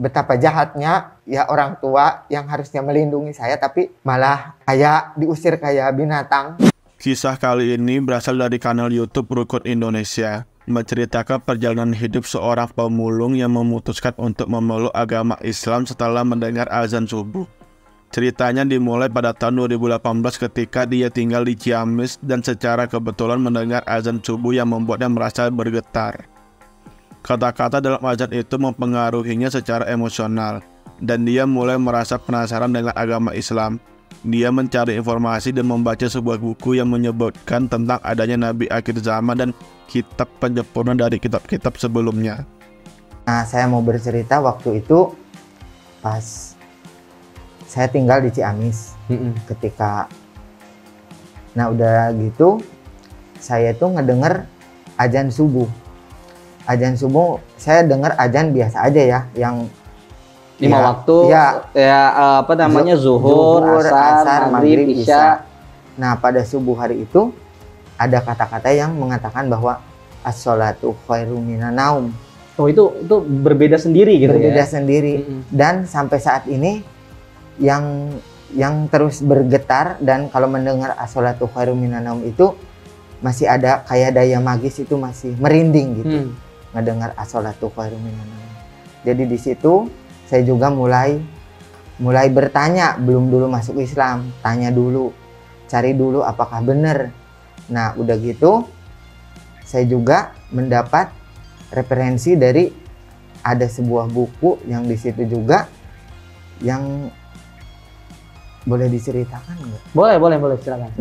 betapa jahatnya ya orang tua yang harusnya melindungi saya tapi malah kayak diusir kayak binatang. Kisah kali ini berasal dari kanal YouTube Rukun Indonesia, menceritakan perjalanan hidup seorang pemulung yang memutuskan untuk memeluk agama Islam setelah mendengar azan subuh. Ceritanya dimulai pada tahun 2018 ketika dia tinggal di Ciamis dan secara kebetulan mendengar azan subuh yang membuatnya merasa bergetar. Kata-kata dalam azan itu mempengaruhinya secara emosional, dan dia mulai merasa penasaran dengan agama Islam. Dia mencari informasi dan membaca sebuah buku yang menyebutkan tentang adanya Nabi akhir zaman dan kitab penyempurna dari kitab-kitab sebelumnya. Nah, saya mau bercerita waktu itu pas saya tinggal di Ciamis. Ketika udah gitu saya tuh ngedenger azan subuh. Azan subuh saya denger azan biasa aja ya, yang 5 waktu zuhur, asar, maghrib, isya. Nah, pada subuh hari itu ada kata-kata yang mengatakan bahwa as-sholatu khairum minan naum. Oh, itu berbeda sendiri gitu. Berbeda sendiri. Dan sampai saat ini yang terus bergetar, dan kalau mendengar as-sholatu khairum minan naum itu masih ada kayak daya magis, itu masih merinding gitu. Ngedengar as-sholatu khairum minan naum. Jadi di situ saya juga mulai bertanya, belum dulu masuk Islam, tanya dulu, cari dulu apakah benar. Nah, udah gitu saya juga mendapat referensi dari ada sebuah buku yang di situ juga yang boleh diceritakan nggak? Boleh, silakan.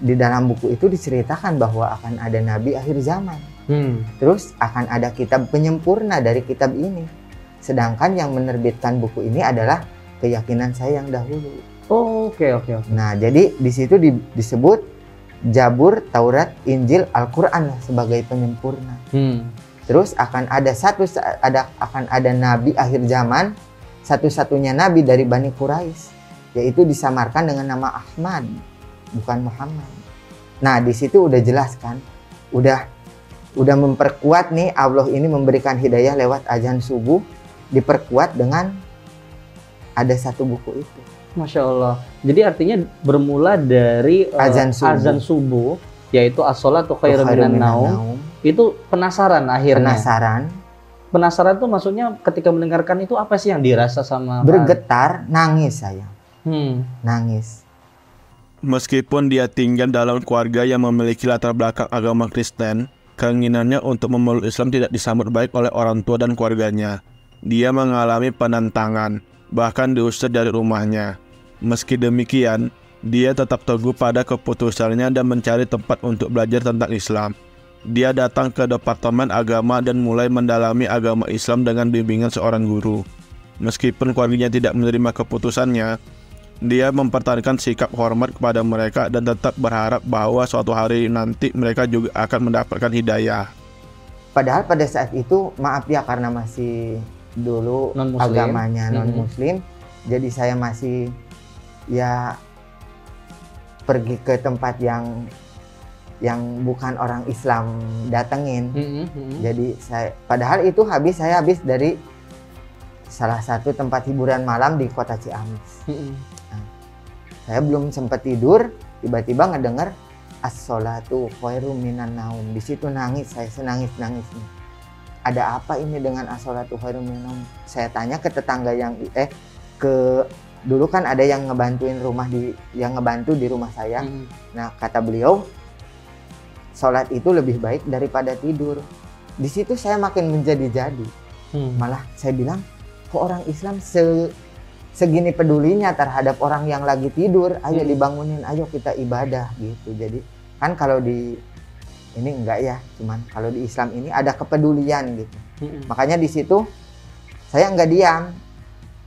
Di dalam buku itu diceritakan bahwa akan ada nabi akhir zaman. Terus akan ada kitab penyempurna dari kitab ini. Sedangkan yang menerbitkan buku ini adalah keyakinan saya yang dahulu. Oke. Nah, jadi di situ disebut Zabur, Taurat, Injil, Al-Quran sebagai penyempurna. Terus akan ada nabi akhir zaman, satu-satunya nabi dari Bani Quraisy, yaitu disamarkan dengan nama Ahmad, bukan Muhammad. Nah, di situ udah jelas kan, udah memperkuat nih, Allah ini memberikan hidayah lewat azan subuh, diperkuat dengan ada satu buku itu. Masya Allah. Jadi artinya bermula dari azan subuh, yaitu as-sholatu khairum minan naum. Itu penasaran akhirnya. Penasaran tuh maksudnya ketika mendengarkan itu apa sih yang dirasa sama bergetar, nangis saya. Nangis. Meskipun dia tinggal dalam keluarga yang memiliki latar belakang agama Kristen, keinginannya untuk memeluk Islam tidak disambut baik oleh orang tua dan keluarganya. Dia mengalami penentangan, bahkan diusir dari rumahnya. Meski demikian, dia tetap teguh pada keputusannya dan mencari tempat untuk belajar tentang Islam. Dia datang ke Departemen Agama dan mulai mendalami agama Islam dengan bimbingan seorang guru. Meskipun keluarganya tidak menerima keputusannya, dia mempertahankan sikap hormat kepada mereka dan tetap berharap bahwa suatu hari nanti mereka juga akan mendapatkan hidayah. Padahal pada saat itu, maaf ya, karena masih dulu agamanya non-muslim, jadi saya masih ya pergi ke tempat yang bukan orang Islam datengin. Jadi padahal itu saya habis dari salah satu tempat hiburan malam di kota Ciamis. Nah, saya belum sempat tidur, tiba-tiba ngedengar as-sholatu khairum minan naum. Di situ nangis, saya senangis-nangisnya. Ada apa ini dengan as-sholatu khairum minan naum? Saya tanya ke tetangga dulu kan ada yang ngebantu di rumah saya. Nah, kata beliau, sholat itu lebih baik daripada tidur. Di situ saya makin menjadi-jadi. Malah saya bilang, kok orang Islam segini pedulinya terhadap orang yang lagi tidur? Ayo dibangunin, ayo kita ibadah gitu. Jadi kan kalau di ini enggak ya, cuman kalau di Islam ini ada kepedulian gitu. Makanya di situ saya enggak diam,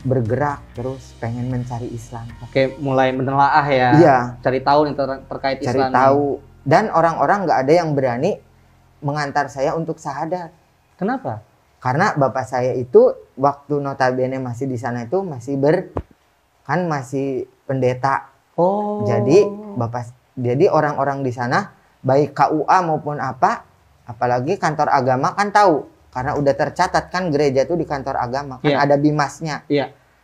bergerak terus pengen mencari Islam. Oke, mulai menelaah ya. Iya. Cari tahu nih terkait Islam. Cari tahu. Dan orang-orang enggak ada yang berani mengantar saya untuk syahadat. Kenapa? Karena bapak saya itu waktu notabene masih di sana itu masih masih pendeta. Jadi orang-orang di sana baik KUA maupun apalagi kantor agama kan tahu karena udah tercatat kan gereja itu di kantor agama kan ada bimasnya.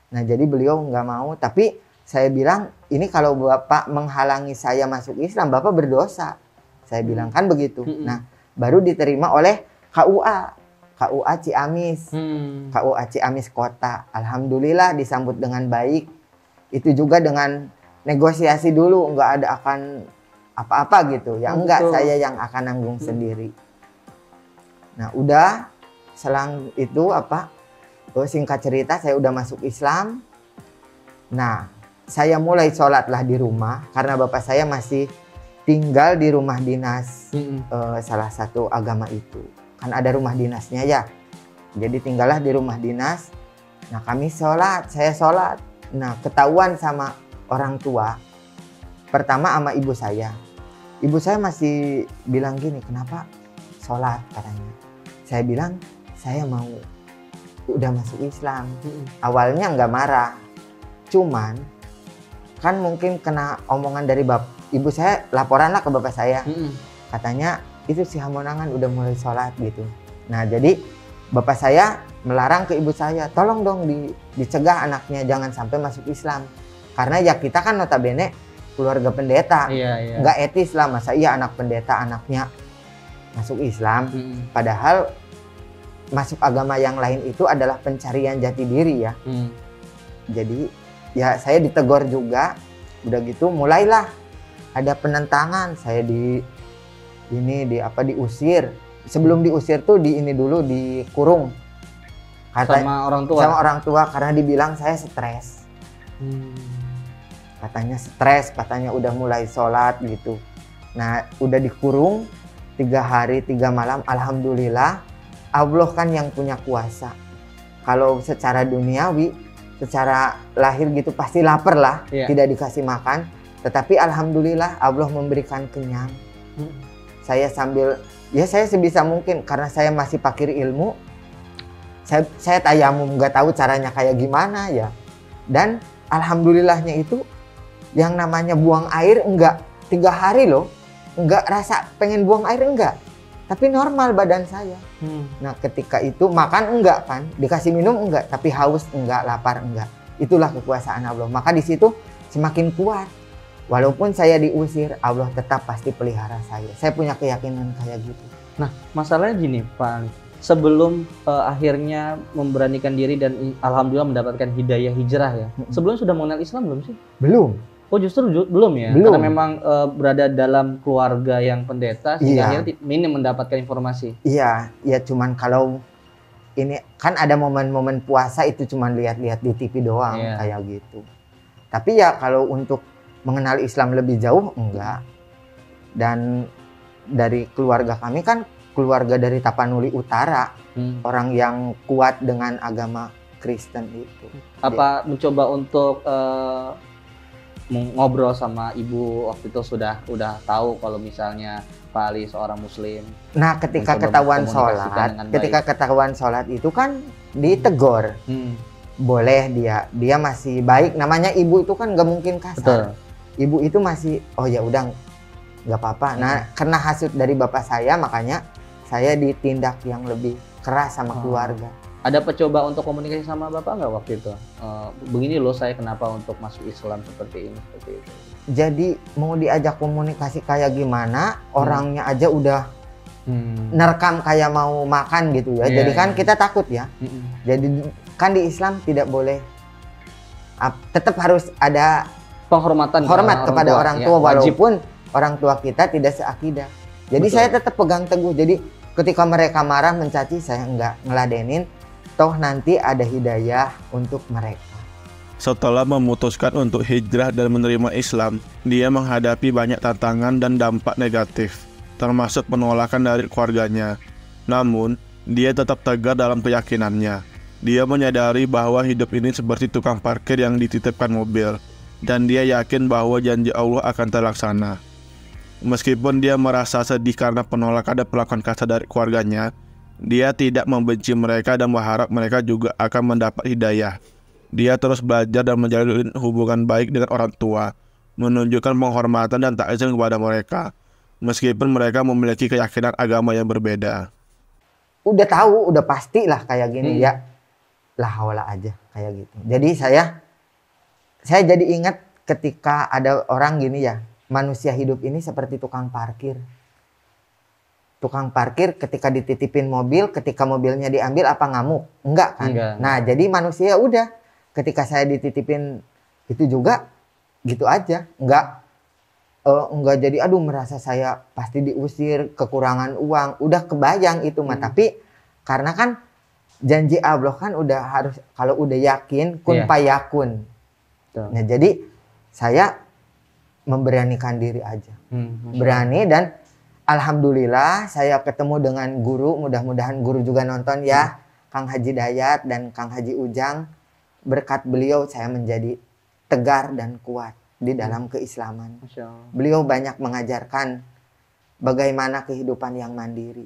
Nah jadi beliau nggak mau, tapi saya bilang ini kalau Bapak menghalangi saya masuk Islam, Bapak berdosa. Saya bilang kan begitu. Nah baru diterima oleh KUA Ciamis, KUA Ciamis Kota. Alhamdulillah disambut dengan baik. Itu juga dengan negosiasi dulu, nggak ada akan apa-apa gitu. Ya enggak, saya yang akan nanggung sendiri. Nah udah selang itu singkat cerita saya udah masuk Islam. Nah saya mulai sholatlah di rumah karena bapak saya masih tinggal di rumah dinas salah satu agama itu. Kan ada rumah dinasnya ya. Jadi tinggallah di rumah dinas. Nah kami sholat, saya sholat. Nah ketahuan sama orang tua. Pertama sama ibu saya. Ibu saya masih bilang gini, kenapa sholat katanya. Saya bilang, saya mau udah masuk Islam. Awalnya nggak marah. Cuman, kan mungkin kena omongan dari ibu saya, laporan lah ke bapak saya. Katanya, itu si Hamonangan udah mulai sholat gitu. Nah jadi bapak saya melarang ke ibu saya, tolong dong dicegah anaknya jangan sampai masuk Islam. Karena ya kita kan notabene keluarga pendeta, nggak etis lah masa iya anak pendeta anaknya masuk Islam. Padahal masuk agama yang lain itu adalah pencarian jati diri ya. Jadi ya saya ditegur juga, udah gitu mulailah ada penentangan, saya diusir. Sebelum diusir tuh dikurung. Sama orang tua? Sama orang tua karena dibilang saya stres. Katanya stres, katanya udah mulai sholat gitu. Nah udah dikurung 3 hari 3 malam, alhamdulillah Allah kan yang punya kuasa. Kalau secara duniawi, secara lahir gitu pasti lapar lah, tidak dikasih makan. Tetapi alhamdulillah Allah memberikan kenyang. Saya saya sebisa mungkin karena saya masih fakir ilmu, saya tayamum, nggak tahu caranya kayak gimana ya. Dan alhamdulillahnya itu yang namanya buang air enggak 3 hari loh, enggak rasa pengen buang air enggak, tapi normal badan saya. Nah ketika itu makan enggak kan, dikasih minum enggak, tapi haus enggak, lapar enggak. Itulah kekuasaan Allah. Maka di situ semakin kuat. Walaupun saya diusir, Allah tetap pasti pelihara saya. Saya punya keyakinan kayak gitu. Nah, masalahnya gini, Pak. Sebelum akhirnya memberanikan diri dan alhamdulillah mendapatkan hidayah hijrah ya. Sebelum sudah mengenal Islam belum sih? Belum. Oh, justru belum ya? Belum. Karena memang berada dalam keluarga yang pendeta sehingga akhirnya minim mendapatkan informasi. Iya, ya cuman kalau ini kan ada momen-momen puasa itu cuman lihat-lihat di TV doang kayak gitu. Tapi ya kalau untuk mengenal Islam lebih jauh enggak. Dan dari keluarga kami kan keluarga dari Tapanuli Utara, orang yang kuat dengan agama Kristen itu. Apa mencoba untuk ngobrol sama ibu waktu itu udah tahu kalau misalnya Pak Ali seorang Muslim? Nah ketika ketahuan sholat itu kan ditegur. Boleh dia masih baik, namanya ibu itu kan nggak mungkin kasar. Betul. Ibu itu masih ya udah nggak apa-apa. Nah karena hasut dari bapak saya makanya saya ditindak yang lebih keras sama keluarga. Ada percoba untuk komunikasi sama bapak nggak waktu itu? Begini loh saya kenapa untuk masuk Islam seperti ini seperti itu. Jadi mau diajak komunikasi kayak gimana, orangnya aja udah nerekam kayak mau makan gitu ya. Jadi kan kita takut ya. Jadi kan di Islam tidak boleh, tetap harus ada hormat kepada orang tua walaupun orang tua kita tidak seakidah. Jadi saya tetap pegang teguh. Jadi ketika mereka marah mencaci saya nggak ngeladenin. Toh nanti ada hidayah untuk mereka. Setelah memutuskan untuk hijrah dan menerima Islam, dia menghadapi banyak tantangan dan dampak negatif, termasuk penolakan dari keluarganya. Namun, dia tetap tegar dalam keyakinannya. Dia menyadari bahwa hidup ini seperti tukang parkir yang dititipkan mobil, dan dia yakin bahwa janji Allah akan terlaksana. Meskipun dia merasa sedih karena penolakan dan perlakuan kasar dari keluarganya, dia tidak membenci mereka dan berharap mereka juga akan mendapat hidayah. Dia terus belajar dan menjalin hubungan baik dengan orang tua, menunjukkan penghormatan dan takzim kepada mereka, meskipun mereka memiliki keyakinan agama yang berbeda. udah tahu, udah pasti lah kayak gini ya. Lah haula aja kayak gitu. Jadi saya jadi ingat ketika ada orang gini ya, manusia hidup ini seperti tukang parkir. Tukang parkir ketika dititipin mobil, ketika mobilnya diambil apa ngamuk? Enggak kan? Enggak. Nah, jadi manusia udah ketika saya dititipin itu juga gitu aja. Enggak jadi aduh merasa saya pasti diusir, kekurangan uang. Udah kebayang itu mah, tapi karena kan janji Allah kan udah harus, kalau udah yakin kun payakun. Nah, jadi saya memberanikan diri aja. Berani dan alhamdulillah saya ketemu dengan guru, mudah-mudahan guru juga nonton ya, Kang Haji Dayat dan Kang Haji Ujang. Berkat beliau saya menjadi tegar dan kuat di dalam keislaman. Beliau banyak mengajarkan bagaimana kehidupan yang mandiri.